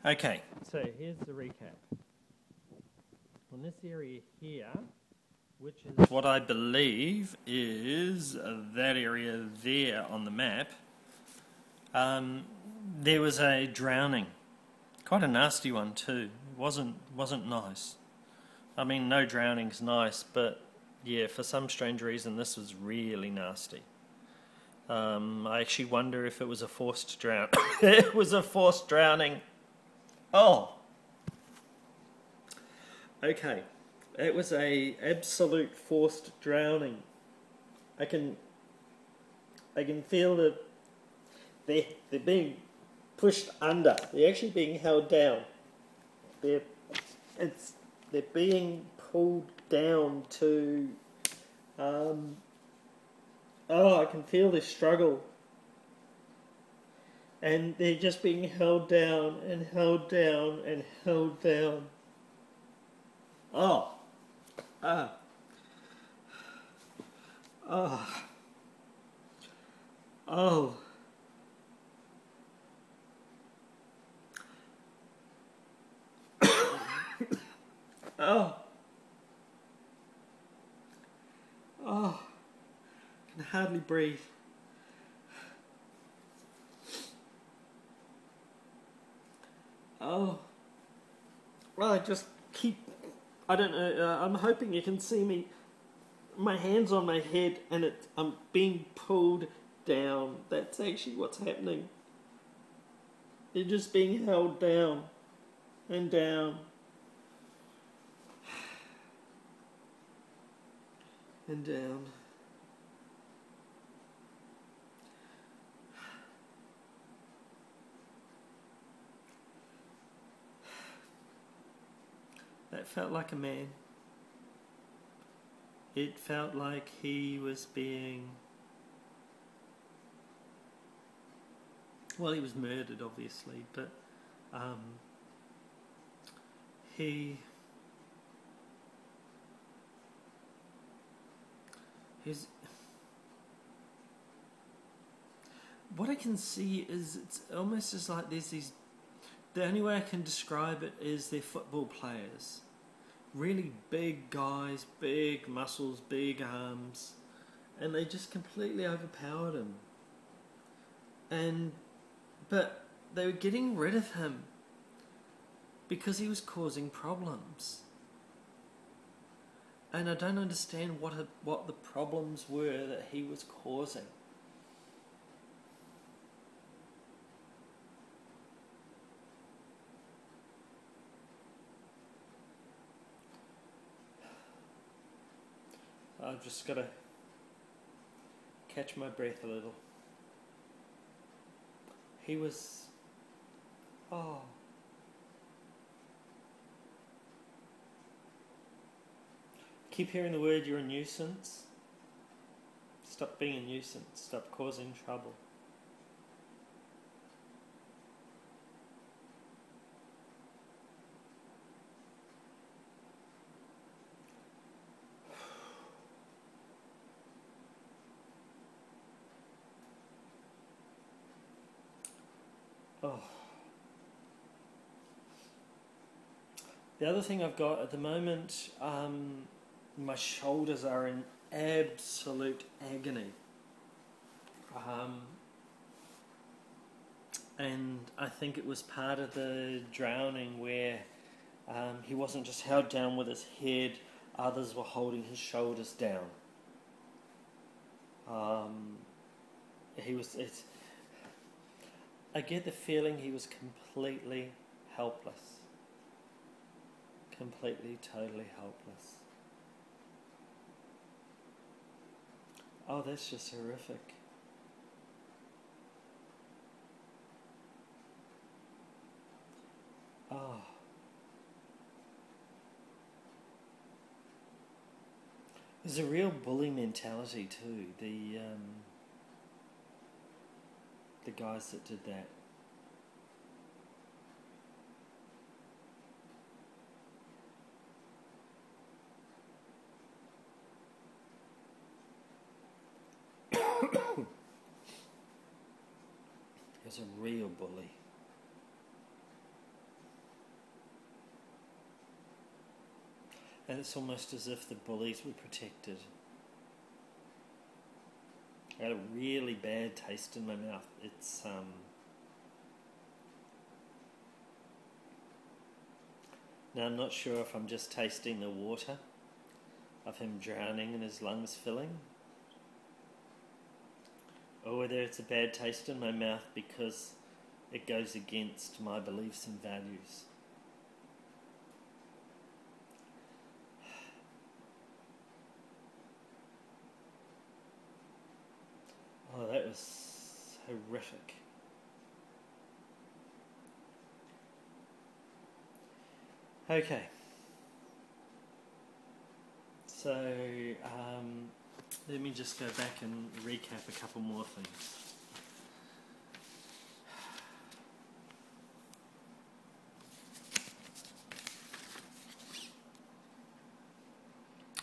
Okay. So here's the recap. On this area here, which is What I believe is that area there on the map, there was a drowning. Quite a nasty one too. Wasn't nice. I mean, no drowning's nice, but yeah, for some strange reason, this was really nasty. I actually wonder if it was a forced drown. It was a forced drowning. Oh. Okay. It was a absolute forced drowning. I can feel that they're being pushed under. They're actually being held down. They're being pulled down to. I can feel this struggle. And they're just being held down and held down and held down. Oh. Ah. Oh. Oh. Oh. Oh. I can hardly breathe. Oh. Well, I just keep... I don't know, I'm hoping you can see me. My hand's on my head and I'm being pulled down. That's actually what's happening. They're just being held down and down. And down. That felt like a man. It felt like he was being... Well, he was murdered, obviously, but he's... What I can see is it's almost as like there's these... The only way I can describe it is they're football players. Really big guys, big muscles, big arms. And they just completely overpowered him. But they were getting rid of him because he was causing problems. And I don't understand what the problems were that he was causing. I've just got to catch my breath a little. He was... Oh. Keep hearing the word, you're a nuisance. Stop being a nuisance. Stop causing trouble. Oh. The other thing I've got at the moment, my shoulders are in absolute agony. And I think it was part of the drowning where he wasn't just held down with his head, others were holding his shoulders down. I get the feeling he was completely helpless. Completely, totally helpless. Oh, that's just horrific. Oh. There's a real bully mentality too. The guys that did that. There's a real bully. And it's almost as if the bullies were protected. I had a really bad taste in my mouth. It's now I'm not sure if I'm just tasting the water of him drowning and his lungs filling, or whether it's a bad taste in my mouth because it goes against my beliefs and values. Oh, that was horrific. Okay. So, let me just go back and recap a couple more things.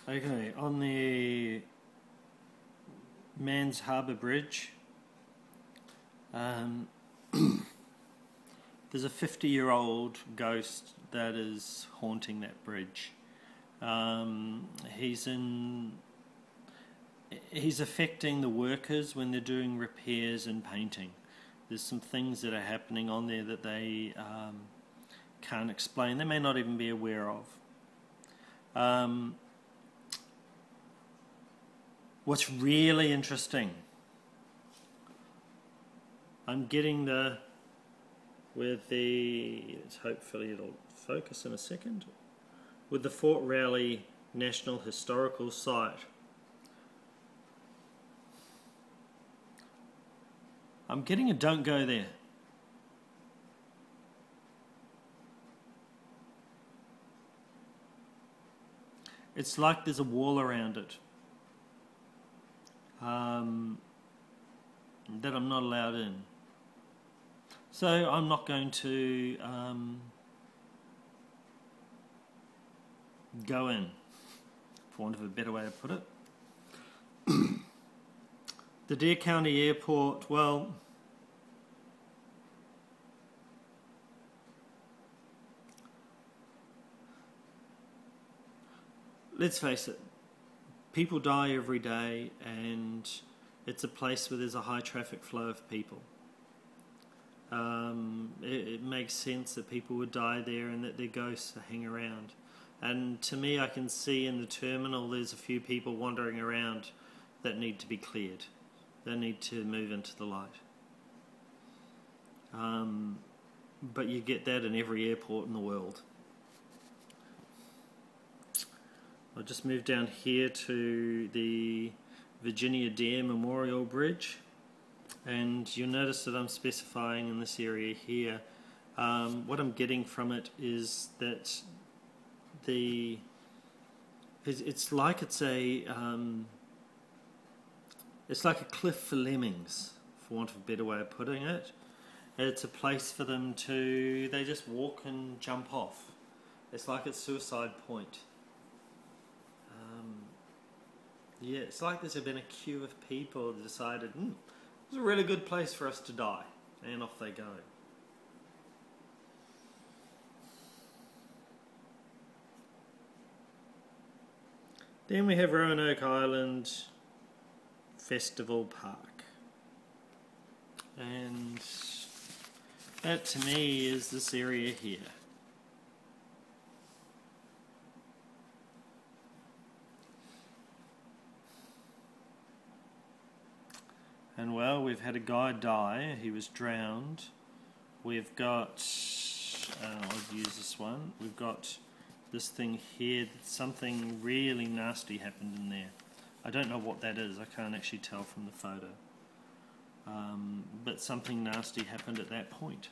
Okay, on the Man's Harbour Bridge, there's a 50-year-old ghost that is haunting that bridge. He's affecting the workers when they're doing repairs and painting. There's some things that are happening on there that they can't explain. They may not even be aware of. What's really interesting, I'm getting hopefully it'll focus in a second, with the Fort Raleigh National Historical Site. I'm getting a don't go there. It's like there's a wall around it that I'm not allowed in. So I'm not going to go in, for want of a better way to put it. The Dare County Airport, well, let's face it, people die every day, and it's a place where there's a high traffic flow of people. It makes sense that people would die there and that their ghosts hang around. And to me, I can see in the terminal there's a few people wandering around that need to be cleared. They need to move into the light. But you get that in every airport in the world. I'll just move down here to the Virginia Dare Memorial Bridge, and you'll notice that I'm specifying in this area here. What I'm getting from it is that it's like a cliff for lemmings, for want of a better way of putting it. It's a place for them they just walk and jump off. It's like it's Suicide Point. Yeah, it's like there's been a queue of people that decided, it's a really good place for us to die, and off they go. Then we have Roanoke Island Festival Park, and that to me is this area here. And well, we've had a guy die. He was drowned. We've got, I'll use this one. We've got this thing here. Something really nasty happened in there. I don't know what that is. I can't actually tell from the photo. But something nasty happened at that point.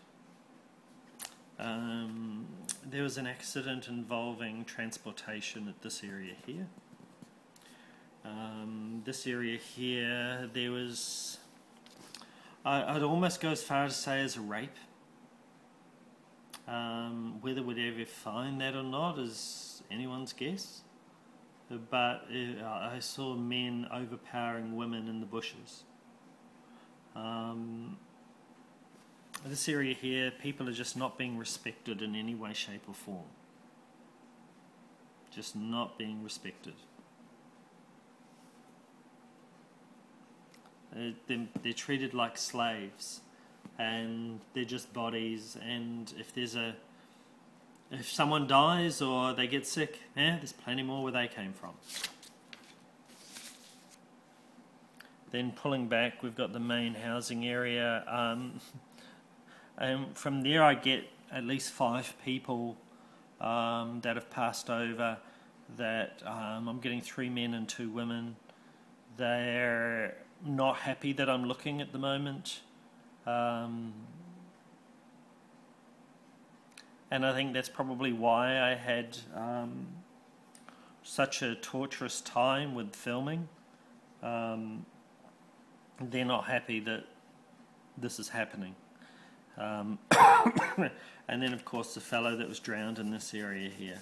There was an accident involving transportation at this area here. This area here, there was, I'd almost go as far as to say as a rape. Whether we'd ever find that or not is anyone's guess. But I saw men overpowering women in the bushes. This area here, people are just not being respected in any way, shape or form. just not being respected. They're treated like slaves, and they're just bodies, and if someone dies or they get sick, there's plenty more where they came from. Then pulling back, we've got the main housing area, and from there I get at least 5 people that have passed over. That I'm getting 3 men and 2 women. They're not happy that I'm looking at the moment, and I think that's probably why I had such a torturous time with filming. They're not happy that this is happening. And then of course the fellow that was drowned in this area here.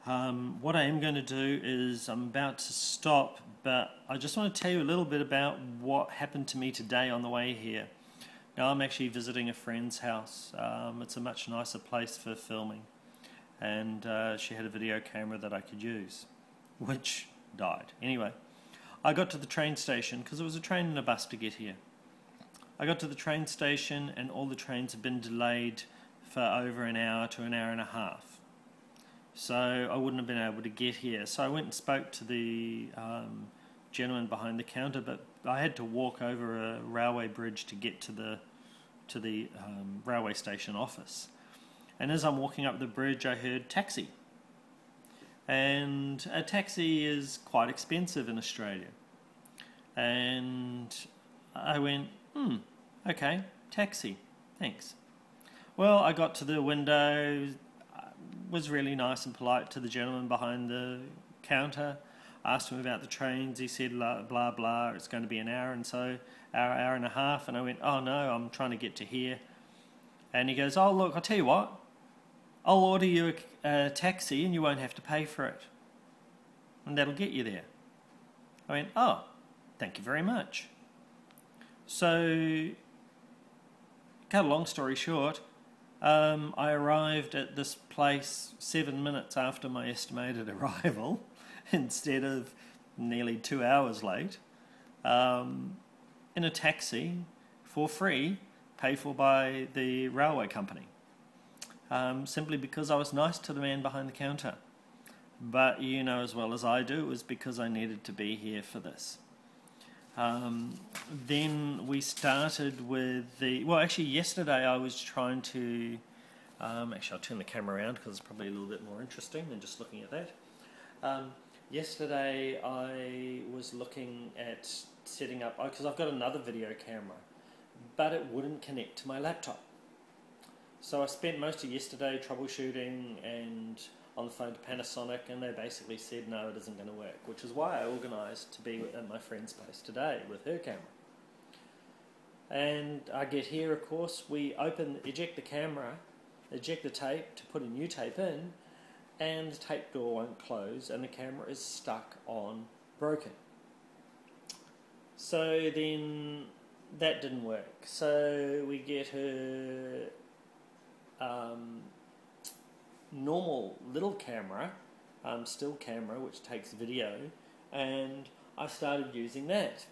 What I am going to do is, I'm about to stop, but I just want to tell you a little bit about what happened to me today on the way here. Now I'm actually visiting a friend's house. It's a much nicer place for filming, and she had a video camera that I could use, which died. Anyway, I got to the train station, because it was a train and a bus to get here. I got to the train station and all the trains have been delayed for over an hour to an hour and a half. So I wouldn't have been able to get here. So I went and spoke to the gentleman behind the counter, but I had to walk over a railway bridge to get to the railway station office. And as I'm walking up the bridge, I heard taxi. And a taxi is quite expensive in Australia. And I went, okay, taxi, thanks. Well, I got to the window, was really nice and polite to the gentleman behind the counter, asked him about the trains. He said, blah, blah, it's going to be an hour and so, hour and a half. And I went, oh no, I'm trying to get to here. And he goes, oh look, I'll tell you what, I'll order you a taxi and you won't have to pay for it. And that'll get you there. I went, oh, thank you very much. So, cut a long story short, I arrived at this place 7 minutes after my estimated arrival, instead of nearly 2 hours late, in a taxi for free, paid for by the railway company, simply because I was nice to the man behind the counter. But you know as well as I do, it was because I needed to be here for this. Then we started with actually yesterday I was trying to, actually I'll turn the camera around because it's probably a little bit more interesting than just looking at that. Yesterday I was looking at setting up, because I've got another video camera, but it wouldn't connect to my laptop. So I spent most of yesterday troubleshooting and on the phone to Panasonic, and they basically said no, it isn't going to work, which is why I organised to be at my friend's place today with her camera. And I get here, of course, we eject the camera, eject the tape to put a new tape in, and the tape door won't close and the camera is stuck on broken. So then that didn't work. So we get her normal little camera, still camera, which takes video, and I started using that.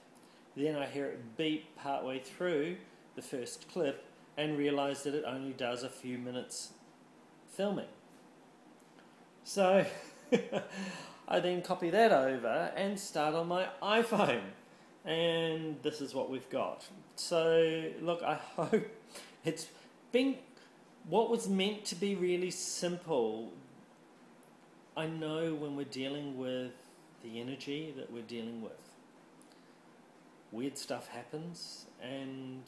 Then I hear it beep partway through the first clip and realise that it only does a few minutes filming. So I then copy that over and start on my iPhone, and this is what we've got. So look, I hope it's been what was meant to be really simple. I know when we're dealing with the energy that we're dealing with, weird stuff happens, and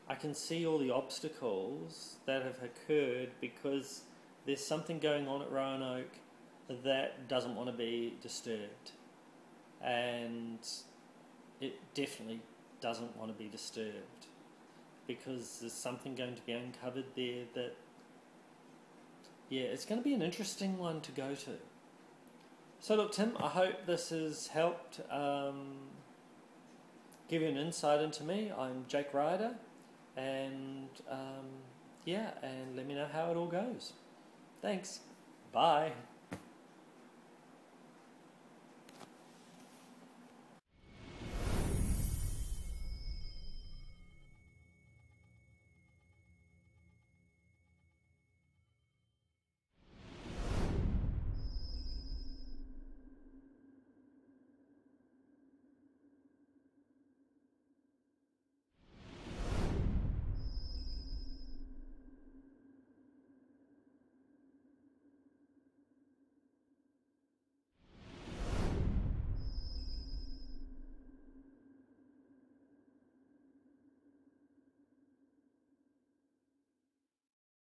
I can see all the obstacles that have occurred because there's something going on at Roanoke that doesn't want to be disturbed, and it definitely doesn't want to be disturbed because there's something going to be uncovered there that, yeah, it's going to be an interesting one to go to. So look, Tim, I hope this has helped give you an insight into me. I'm Jayc Ryder, and yeah, and let me know how it all goes. Thanks. Bye.